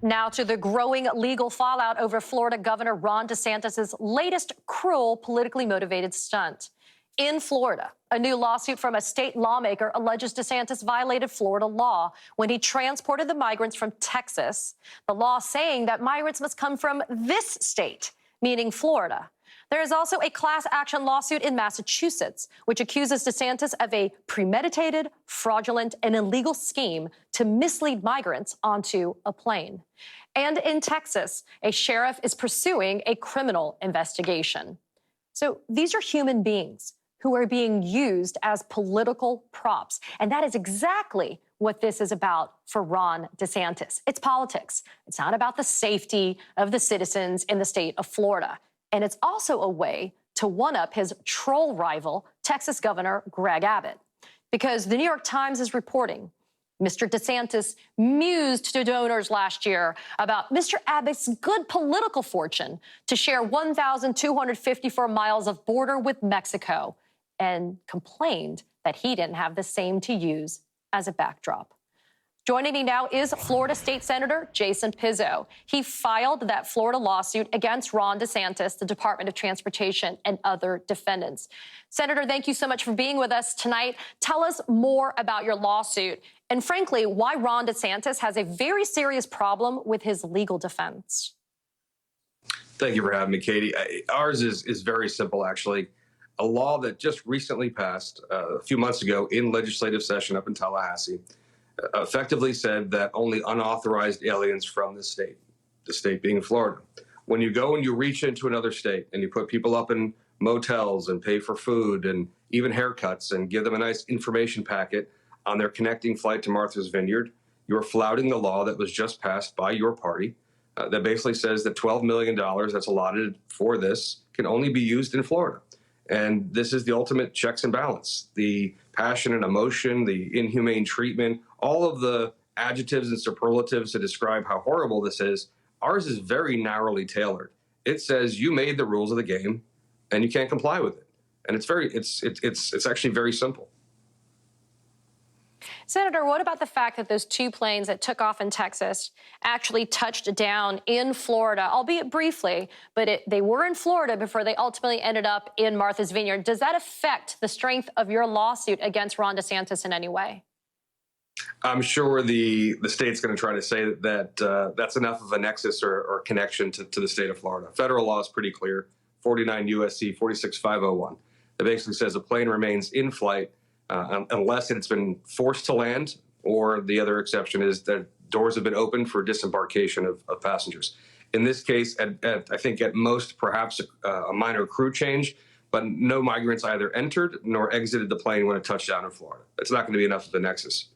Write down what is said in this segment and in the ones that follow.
Now to the growing legal fallout over Florida Governor Ron DeSantis' latest cruel, politically motivated stunt. In Florida, a new lawsuit from a state lawmaker alleges DeSantis violated Florida law when he transported the migrants from Texas, the law saying that migrants must come from this state, meaning Florida. There is also a class action lawsuit in Massachusetts, which accuses DeSantis of a premeditated, fraudulent, and illegal scheme to mislead migrants onto a plane. And in Texas, a sheriff is pursuing a criminal investigation. So these are human beings who are being used as political props. And that is exactly what this is about for Ron DeSantis. It's politics. It's not about the safety of the citizens in the state of Florida. And it's also a way to one-up his troll rival, Texas Governor Greg Abbott. Because the New York Times is reporting Mr. DeSantis mused to donors last year about Mr. Abbott's good political fortune to share 1,254 miles of border with Mexico and complained that he didn't have the same to use as a backdrop. Joining me now is Florida State Senator Jason Pizzo. He filed that Florida lawsuit against Ron DeSantis, the Department of Transportation, and other defendants. Senator, thank you so much for being with us tonight. Tell us more about your lawsuit and, frankly, why Ron DeSantis has a very serious problem with his legal defense. Thank you for having me, Katie. Ours is very simple, actually. A law that just recently passed a few months ago in legislative session up in Tallahassee effectively said that only unauthorized aliens from the state being Florida. When you go and you reach into another state and you put people up in motels and pay for food and even haircuts and give them a nice information packet on their connecting flight to Martha's Vineyard, you're flouting the law that was just passed by your party that basically says that $12 million that's allotted for this can only be used in Florida. And this is the ultimate checks and balance. The passion and emotion, the inhumane treatment, all of the adjectives and superlatives to describe how horrible this is, ours is very narrowly tailored. It says you made the rules of the game and you can't comply with it. And it's actually very simple. Senator, what about the fact that those two planes that took off in Texas actually touched down in Florida, albeit briefly, but they were in Florida before they ultimately ended up in Martha's Vineyard? Does that affect the strength of your lawsuit against Ron DeSantis in any way? I'm sure the state's going to try to say that that's enough of a nexus or connection to the state of Florida. Federal law is pretty clear, 49 U.S.C. 46501. It basically says a plane remains in flight unless it's been forced to land, or the other exception is that doors have been opened for disembarkation of passengers. In this case, I think at most perhaps a minor crew change, but no migrants either entered nor exited the plane when it touched down in Florida. It's not going to be enough of a nexus.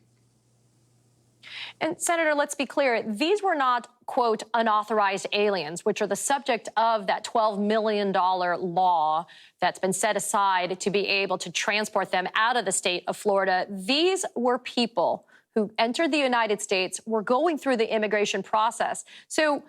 And Senator, let's be clear, these were not, quote, unauthorized aliens, which are the subject of that $12 million law that's been set aside to be able to transport them out of the state of Florida. These were people who entered the United States, were going through the immigration process. So,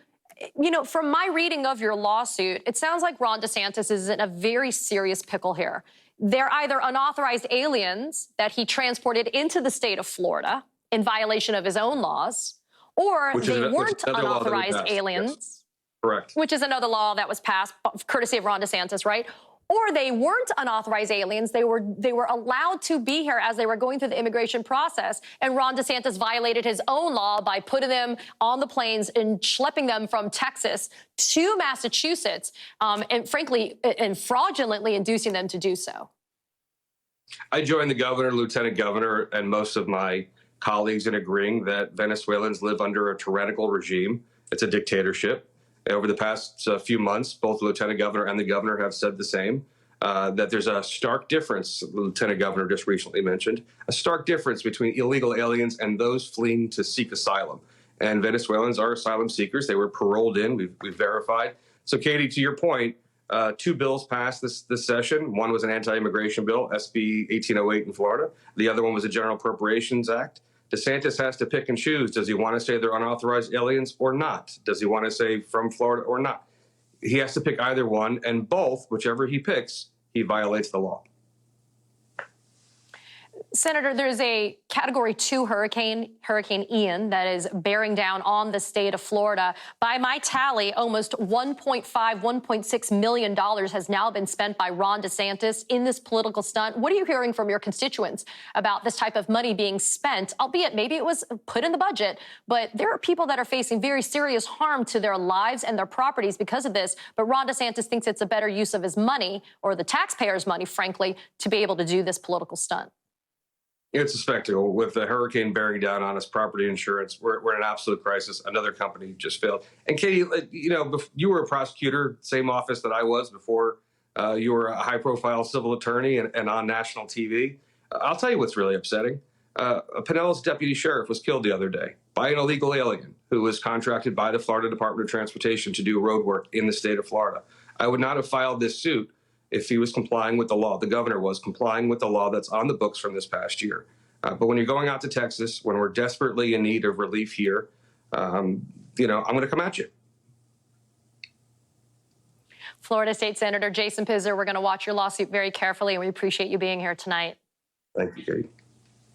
you know, from my reading of your lawsuit, it sounds like Ron DeSantis is in a very serious pickle here. They're either unauthorized aliens that he transported into the state of Florida in violation of his own laws, or they weren't unauthorized aliens. Yes. Correct. Which is another law that was passed courtesy of Ron DeSantis, right? Or they weren't unauthorized aliens. They were allowed to be here as they were going through the immigration process. And Ron DeSantis violated his own law by putting them on the planes and schlepping them from Texas to Massachusetts, and frankly, and fraudulently inducing them to do so. I joined the governor, lieutenant governor, and most of my colleagues in agreeing that Venezuelans live under a tyrannical regime. It's a dictatorship. Over the past few months, both the lieutenant governor and the governor have said the same, that there's a stark difference, the lieutenant governor just recently mentioned, a stark difference between illegal aliens and those fleeing to seek asylum. And Venezuelans are asylum seekers. They were paroled in. We've verified. So, Katie, to your point, two bills passed this session. One was an anti-immigration bill, SB 1808 in Florida. The other one was a General Appropriations Act. DeSantis has to pick and choose. Does he want to say they're unauthorized aliens or not? Does he want to say from Florida or not? He has to pick either one, and both, whichever he picks, he violates the law. Senator, there's a Category 2 hurricane, Hurricane Ian, that is bearing down on the state of Florida. By my tally, almost $1.6 million has now been spent by Ron DeSantis in this political stunt. What are you hearing from your constituents about this type of money being spent, albeit maybe it was put in the budget, but there are people that are facing very serious harm to their lives and their properties because of this. But Ron DeSantis thinks it's a better use of his money, or the taxpayers' money, frankly, to be able to do this political stunt. It's a spectacle with the hurricane bearing down on us. Property insurance, we're in an absolute crisis. Another company just failed. And Katie, you were a prosecutor, same office that I was before. You were a high-profile civil attorney and on national TV. I'll tell you what's really upsetting. Pinellas deputy sheriff was killed the other day by an illegal alien who was contracted by the Florida Department of Transportation to do road work in the state of Florida. I would not have filed this suit if he was complying with the law. The governor was complying with the law that's on the books from this past year. But when you're going out to Texas, when we're desperately in need of relief here, I'm going to come at you. Florida State Senator Jason Pizzo, we're going to watch your lawsuit very carefully, and we appreciate you being here tonight. Thank you, Katie.